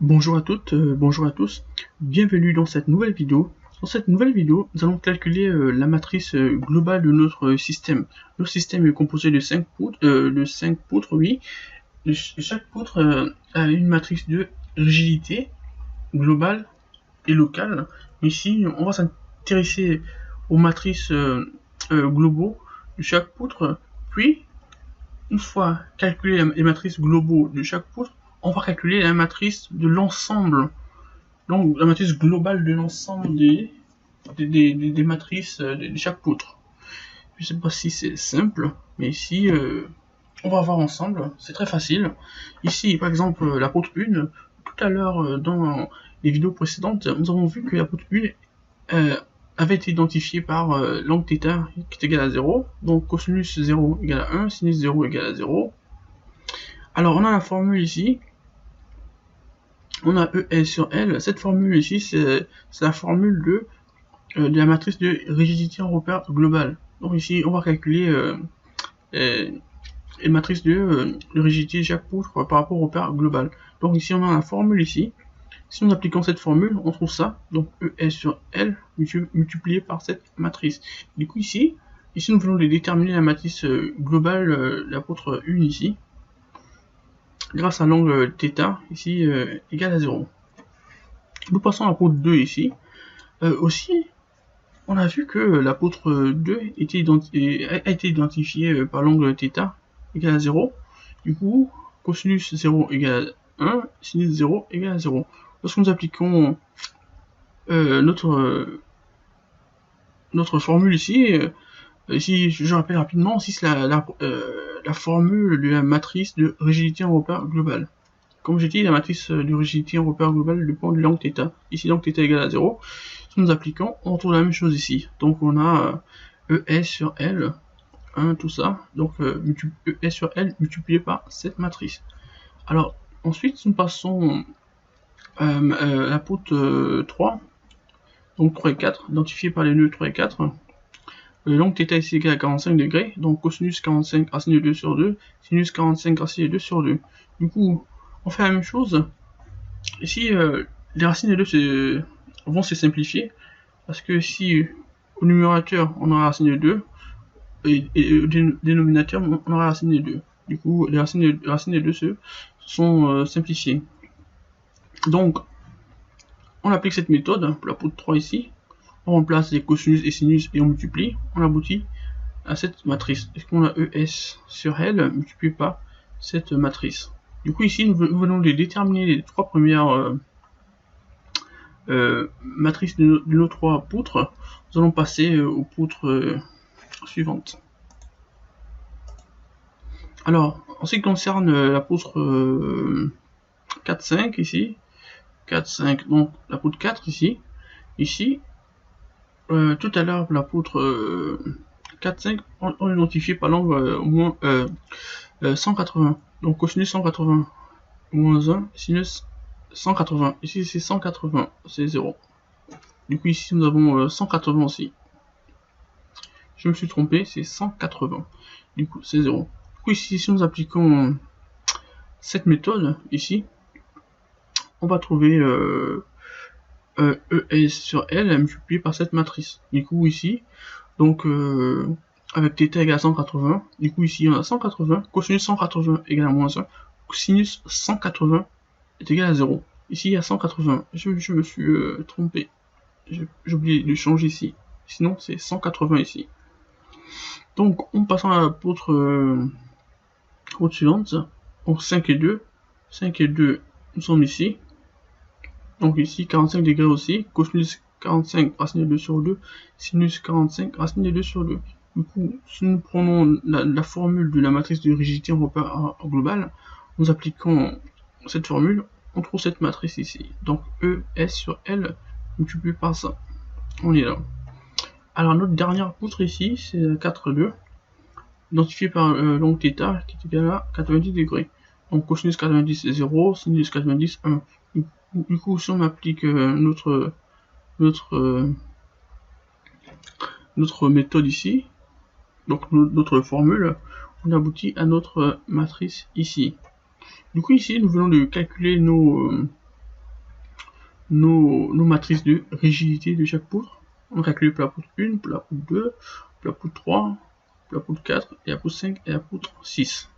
Bonjour à toutes, bonjour à tous, bienvenue dans cette nouvelle vidéo. Dans cette nouvelle vidéo, nous allons calculer la matrice globale de notre système. Notre système est composé de 5 poutres, oui. Chaque poutre a une matrice de rigidité globale et locale. Ici, on va s'intéresser aux matrices globaux de chaque poutre, puis une fois calculé les matrices globaux de chaque poutre, on va calculer la matrice de l'ensemble, donc la matrice globale de l'ensemble des matrices de chaque poutre. Je sais pas si c'est simple, mais ici, on va voir ensemble, c'est très facile. Ici, par exemple, la poutre 1, tout à l'heure, dans les vidéos précédentes, nous avons vu que la poutre 1 avait été identifiée par l'angle θ qui est égal à 0, donc cosinus 0 égale à 1, sinus 0 égale à 0. Alors, on a la formule ici, on a ES sur L. Cette formule ici, c'est la formule de la matrice de rigidité en repère global. Donc ici, on va calculer les matrices de rigidité de chaque poutre par rapport au repère global. Donc ici, on a la formule ici. Si nous appliquons cette formule, on trouve ça. Donc ES sur L multiplié par cette matrice. Du coup ici nous venons de déterminer la matrice globale, la poutre 1 ici, grâce à l'angle θ ici égal à 0. Nous passons à la poutre 2 ici. Aussi, on a vu que la poutre 2 a été identifiée par l'angle θ égal à 0. Du coup, cosinus 0 égale à 1, sinus 0 égale à 0. Lorsque nous appliquons notre formule ici, ici je rappelle rapidement, ici c'est la formule de la matrice de rigidité en repère global. Comme j'ai dit, la matrice de rigidité en repère global dépend de l'angle θ. Ici, l'angle θ égale à 0. Si nous appliquons, on retrouve la même chose ici. Donc on a ES sur L, 1, tout ça. Donc ES sur L multiplié par cette matrice. Alors, ensuite, nous passons à la poutre 3. Donc 3 et 4, identifié par les nœuds 3 et 4. L'angle θ ici égal à 45 degrés. Donc cosinus 45 racine de 2 sur 2. Sinus 45 racine de 2 sur 2. Du coup, on fait la même chose. Ici, les racines de 2 vont se simplifier, parce que si au numérateur on aura racine de 2, et au dénominateur on aura racine de 2. Du coup, les racines de 2 se sont simplifiées. Donc, on applique cette méthode pour la poutre 3 ici. On remplace les cosinus et sinus et on multiplie. On aboutit à cette matrice. Est-ce qu'on a ES sur L multiplié par cette matrice? Du coup, ici, nous venons de déterminer les 3 premières matrices de nos 3 poutres. Nous allons passer aux poutres suivantes. Alors, en ce qui concerne la poutre 4, 5 ici, 4, 5, donc la poutre 4 ici, tout à l'heure la poutre 4, 5, on identifié par l'angle moins 180, donc cosinus 180 moins 1, sinus 180, ici c'est 180, c'est 0. Du coup ici nous avons 180 aussi. Je me suis trompé, c'est 180. Du coup c'est 0. Du coup ici si nous appliquons cette méthode ici, on va trouver ES sur L multiplié par cette matrice. Du coup ici, donc avec θ égale à 180, du coup ici on a 180, cosinus 180 égale à moins 1, sinus 180 est égal à 0. Ici il y a 180, je me suis trompé, j'ai oublié de changer ici, sinon c'est 180 ici. Donc on passe à la poutre suivante, donc 5 et 2, nous sommes ici, donc ici 45 degrés aussi, cosinus 45 racine de 2 sur 2, sinus 45 racine de 2 sur 2. Du coup, si nous prenons la formule de la matrice de rigidité en repère global, nous appliquons cette formule, on trouve cette matrice ici. Donc ES sur L multiplié par ça. On est là. Alors notre dernière poutre ici, c'est la 4, 2, identifiée par l'angle θ qui est égal à 90 degrés. Donc cosinus 90 c'est 0, sinus 90 1. Du coup, si on applique notre méthode ici, donc notre formule, on aboutit à notre matrice ici. Du coup ici, nous venons de calculer nos nos matrices de rigidité de chaque poutre. On calcule pour la poutre 1, pour la poutre 2, pour la poutre 3, pour la poutre 4, et la poutre 5 et la poutre 6.